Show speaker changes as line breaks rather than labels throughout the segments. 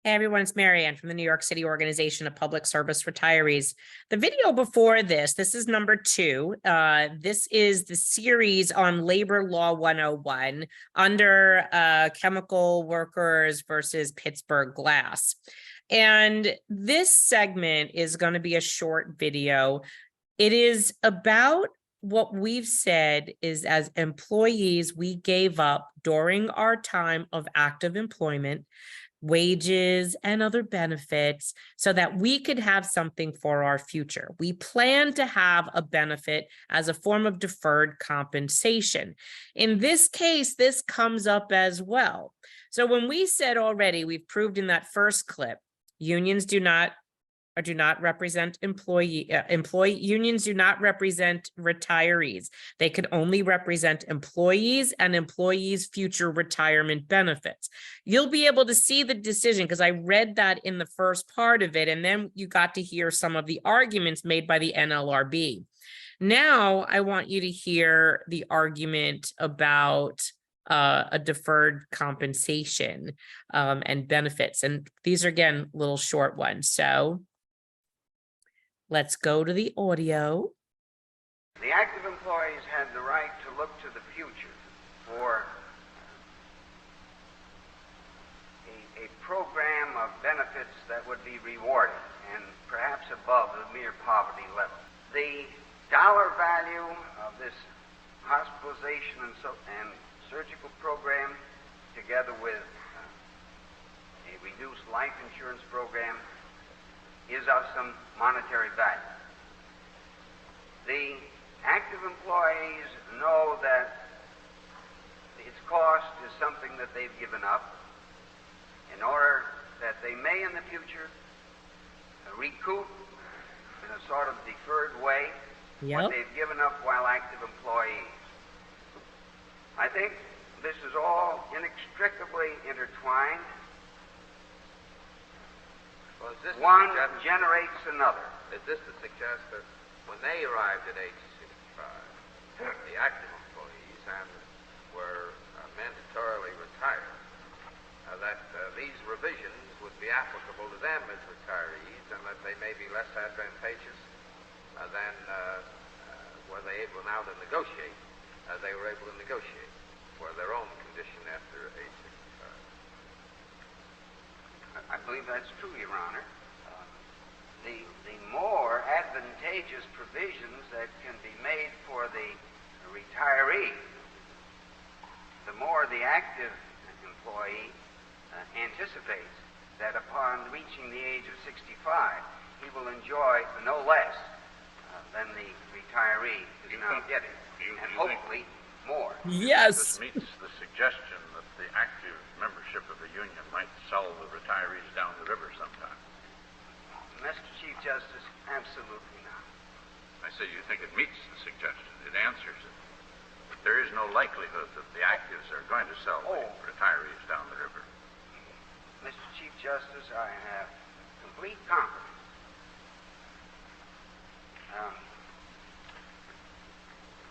Hey everyone, it's Marianne from the New York City Organization of Public Service Retirees. The video before this is number 2. This is the series on Labor Law 101 under chemical workers versus Pittsburgh Glass. And this segment is going to be a short video. It is about what we've said is, as employees, we gave up during our time of active employment, wages and other benefits, so that we could have something for our future. We plan to have a benefit as a form of deferred compensation. In this case, this comes up as well. So when we said already, we've proved in that first clip, unions do not represent unions do not represent retirees. They could only represent employees and employees' future retirement benefits. You'll be able to see the decision because I read that in the first part of it, and then you got to hear some of the arguments made by the NLRB. Now I want you to hear the argument about a deferred compensation and benefits. And these are, again, little short ones. So let's go to the audio.
The active employees had the right to look to the future for a program of benefits that would be rewarded and perhaps above the mere poverty level. The dollar value of this hospitalization and surgical program, together with a reduced life insurance program, is of some monetary value. The active employees know that its cost is something that they've given up in order that they may in the future recoup in a sort of deferred way what they've given up while active employees. I think this is all inextricably intertwined.
Well,
one generates another.
Is this to suggest that when they arrived at age 65, the active employees and were mandatorily retired, that these revisions would be applicable to them as retirees, and that they may be less advantageous than were they able now to negotiate? They were able to negotiate for their own condition after age 65.
I believe that's true, Your Honor. The more advantageous provisions that can be made for the retiree, the more the active employee anticipates that upon reaching the age of 65, he will enjoy no less than the retiree is now getting, and hopefully more.
Yes.
This meets the suggestion that the active membership of a union might sell the retirees down the river sometime.
Mr. Chief Justice, absolutely not.
I say you think it meets the suggestion. It answers it. But there is no likelihood that the actives are going to sell the retirees down the river.
Mr. Chief Justice, I have complete confidence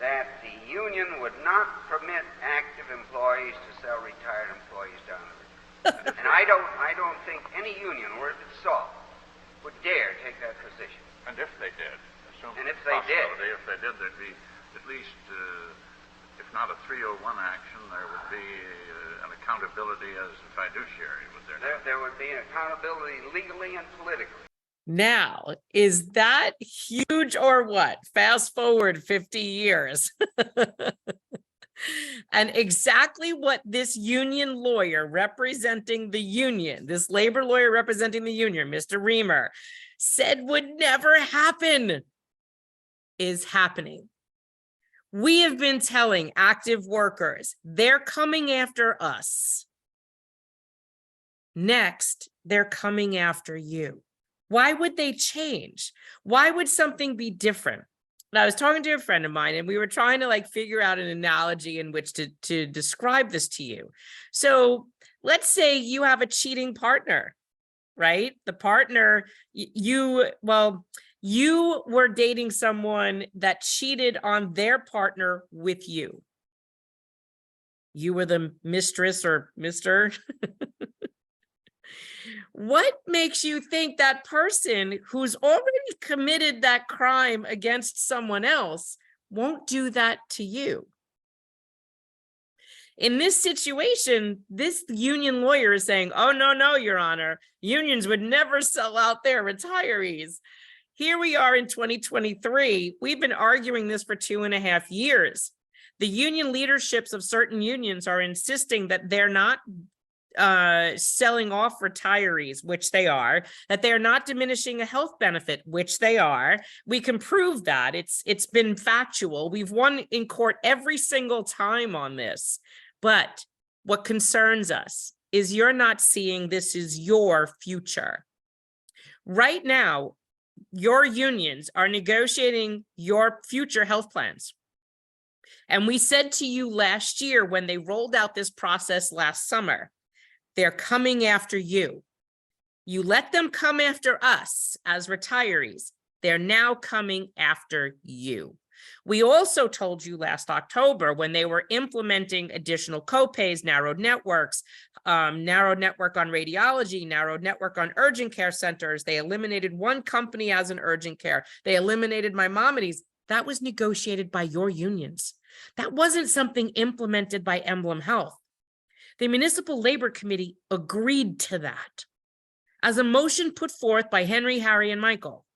that the union would not permit active employees to sell retired employees down the river. And I don't think any union worth its salt would dare take that position.
And if they did,
and if they did,
there'd be at least, if not a 301 action, there would be an accountability as a fiduciary, would there not?
There would be an accountability legally and politically.
Now, is that huge or what? Fast forward 50 years. And exactly what this union lawyer representing the union, this labor lawyer representing the union, Mr. Reamer, said would never happen, is happening. We have been telling active workers, they're coming after us. Next, they're coming after you. Why would they change? Why would something be different? And I was talking to a friend of mine, and we were trying to figure out an analogy in which to describe this to you. So let's say you have a cheating partner, right? The partner, you were dating someone that cheated on their partner with you. You were the mistress or Mr. What makes you think that person who's already committed that crime against someone else won't do that to you? In this situation, this union lawyer is saying, oh, no, Your Honor, unions would never sell out their retirees. Here we are in 2023. We've been arguing this for 2.5 years. The union leaderships of certain unions are insisting that they're not selling off retirees, which they are, that they're not diminishing a health benefit, which they are. We can prove that. It's been factual. We've won in court every single time on this. But what concerns us is you're not seeing this is your future. Right now, your unions are negotiating your future health plans. And we said to you last year when they rolled out this process last summer, they're coming after you. You let them come after us as retirees. They're now coming after you. We also told you last October when they were implementing additional copays, narrowed networks, narrowed network on radiology, narrowed network on urgent care centers. They eliminated one company as an urgent care. They eliminated Maimonides. That was negotiated by your unions. That wasn't something implemented by Emblem Health. The Municipal Labor Committee agreed to that as a motion put forth by Henry, Harry, and Michael.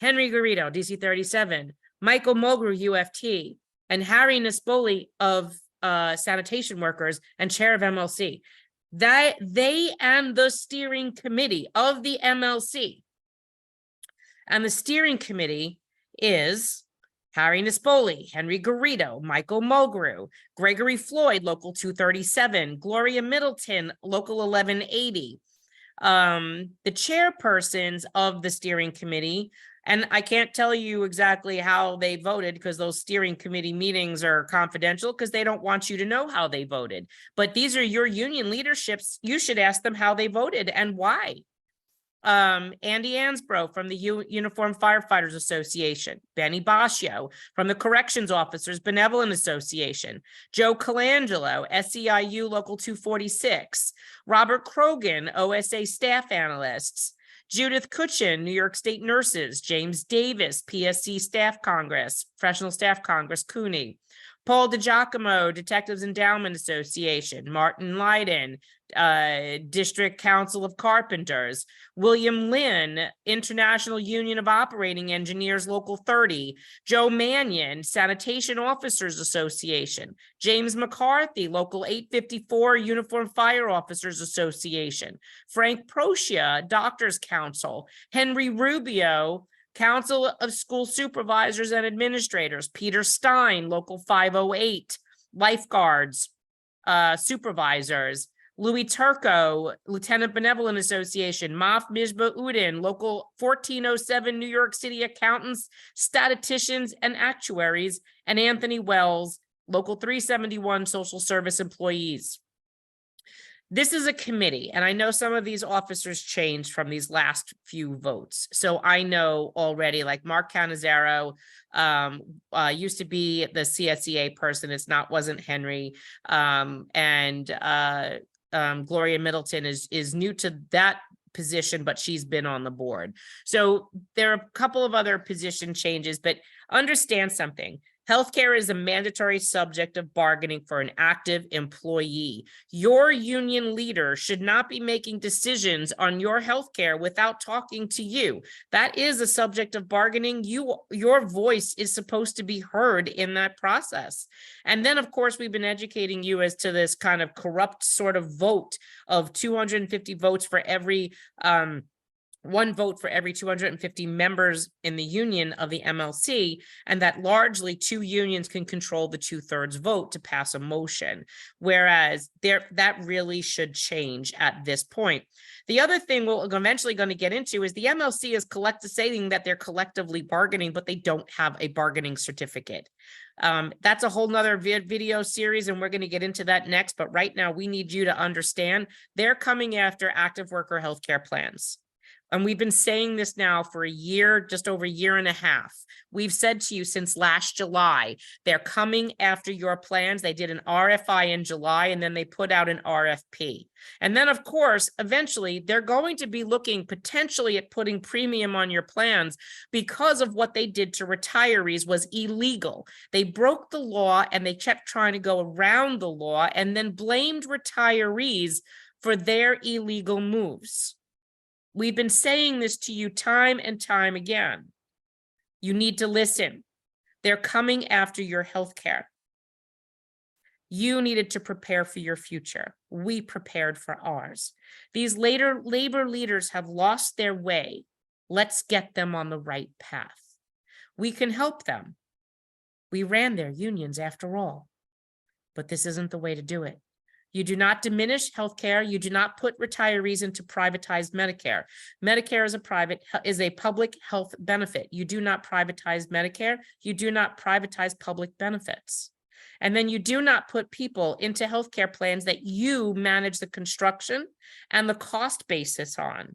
Henry Garrido, DC 37, Michael Mulgrew, UFT, and Harry Nispoli of sanitation workers and chair of MLC. That they and the steering committee of the MLC, and the steering committee is Harry Nispoli, Henry Garrido, Michael Mulgrew, Gregory Floyd, Local 237, Gloria Middleton, Local 1180. The chairpersons of the steering committee, and I can't tell you exactly how they voted because those steering committee meetings are confidential because they don't want you to know how they voted. But these are your union leaderships. You should ask them how they voted and why. Andy Ansbro from the Uniformed Firefighters Association, Benny Bascio from the Corrections Officers Benevolent Association, Joe Colangelo, SEIU Local 246, Robert Krogan, OSA Staff Analysts, Judith Kutchin, New York State Nurses, James Davis, PSC Staff Congress, Professional Staff Congress, CUNY, Paul DiGiacomo, Detectives Endowment Association, Martin Leiden, District Council of Carpenters, William Lynn, International Union of Operating Engineers, Local 30, Joe Mannion, Sanitation Officers Association, James McCarthy, Local 854, Uniform Fire Officers Association, Frank Procia, Doctors Council, Henry Rubio, Council of School Supervisors and Administrators, Peter Stein, Local 508, Lifeguards, Supervisors, Louis Turco, Lieutenant Benevolent Association, Maf Mishba Udin, Local 1407, New York City Accountants, Statisticians, and Actuaries, and Anthony Wells, Local 371, Social Service Employees. This is a committee, and I know some of these officers changed from these last few votes. So I know already, like Mark Canizaro used to be the CSEA person. Wasn't Henry. Gloria Middleton is new to that position, but she's been on the board. So there are a couple of other position changes, but understand something. Healthcare is a mandatory subject of bargaining for an active employee. Your union leader should not be making decisions on your healthcare without talking to you. That is a subject of bargaining. Your voice is supposed to be heard in that process. And then, of course, we've been educating you as to this kind of corrupt sort of vote of 250 votes for every one vote for every 250 members in the union of the MLC, and that largely two unions can control the 2/3 vote to pass a motion, whereas that really should change at this point. The other thing we're eventually going to get into is the MLC is saying that they're collectively bargaining, but they don't have a bargaining certificate. That's a whole nother video series, and we're going to get into that next. But right now, we need you to understand they're coming after active worker healthcare plans. And we've been saying this now for a year, just over a year and a half. We've said to you since last July, they're coming after your plans. They did an RFI in July, and then they put out an RFP. And then, of course, eventually they're going to be looking potentially at putting premium on your plans because of what they did to retirees was illegal. They broke the law and they kept trying to go around the law and then blamed retirees for their illegal moves. We've been saying this to you time and time again. You need to listen. They're coming after your health care. You needed to prepare for your future. We prepared for ours. These labor leaders have lost their way. Let's get them on the right path. We can help them. We ran their unions after all. But this isn't the way to do it. You do not diminish healthcare. You do not put retirees into privatized Medicare. Medicare is a public health benefit. You do not privatize Medicare. You do not privatize public benefits. And then you do not put people into healthcare plans that you manage the construction and the cost basis on.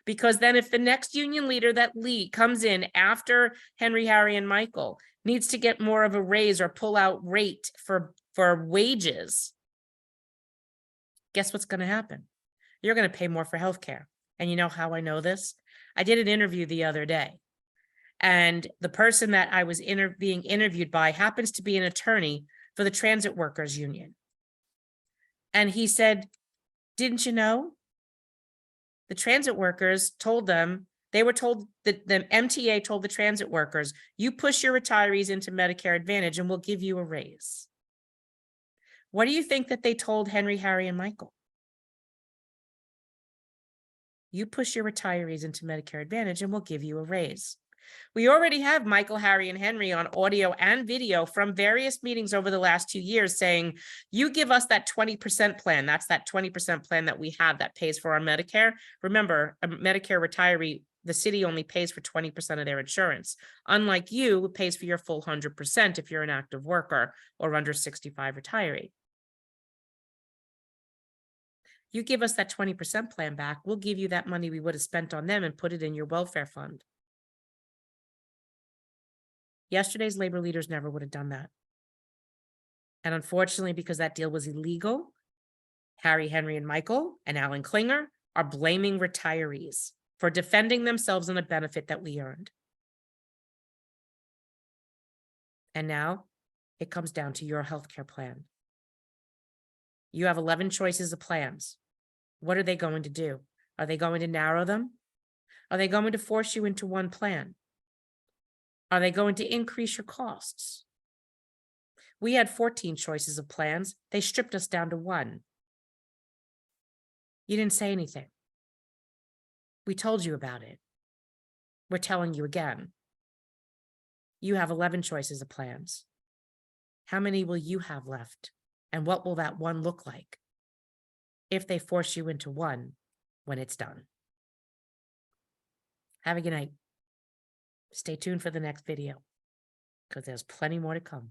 Because then if the next union leader that comes in after Henry, Harry, and Michael needs to get more of a raise or pull out rate for wages, guess what's going to happen? You're going to pay more for healthcare. And you know how I know this? I did an interview the other day, and the person that I was being interviewed by happens to be an attorney for the transit workers union. And he said, didn't you know? The transit workers told them, they were told that the MTA told the transit workers, you push your retirees into Medicare Advantage and we'll give you a raise. What do you think that they told Henry, Harry, and Michael? You push your retirees into Medicare Advantage and we'll give you a raise. We already have Michael, Harry, and Henry on audio and video from various meetings over the last 2 years saying, you give us that 20% plan. That's that 20% plan that we have that pays for our Medicare. Remember, a Medicare retiree, the city only pays for 20% of their insurance. Unlike you, who pays for your full 100% if you're an active worker or under 65 retiree. You give us that 20% plan back, we'll give you that money we would have spent on them and put it in your welfare fund. Yesterday's labor leaders never would have done that. And unfortunately, because that deal was illegal, Harry, Henry, and Michael and Alan Klinger are blaming retirees for defending themselves on a benefit that we earned. And now it comes down to your healthcare plan. You have 11 choices of plans. What are they going to do? Are they going to narrow them? Are they going to force you into one plan? Are they going to increase your costs? We had 14 choices of plans. They stripped us down to one. You didn't say anything. We told you about it. We're telling you again. You have 11 choices of plans. How many will you have left? And what will that one look like if they force you into one when it's done? Have a good night. Stay tuned for the next video because there's plenty more to come.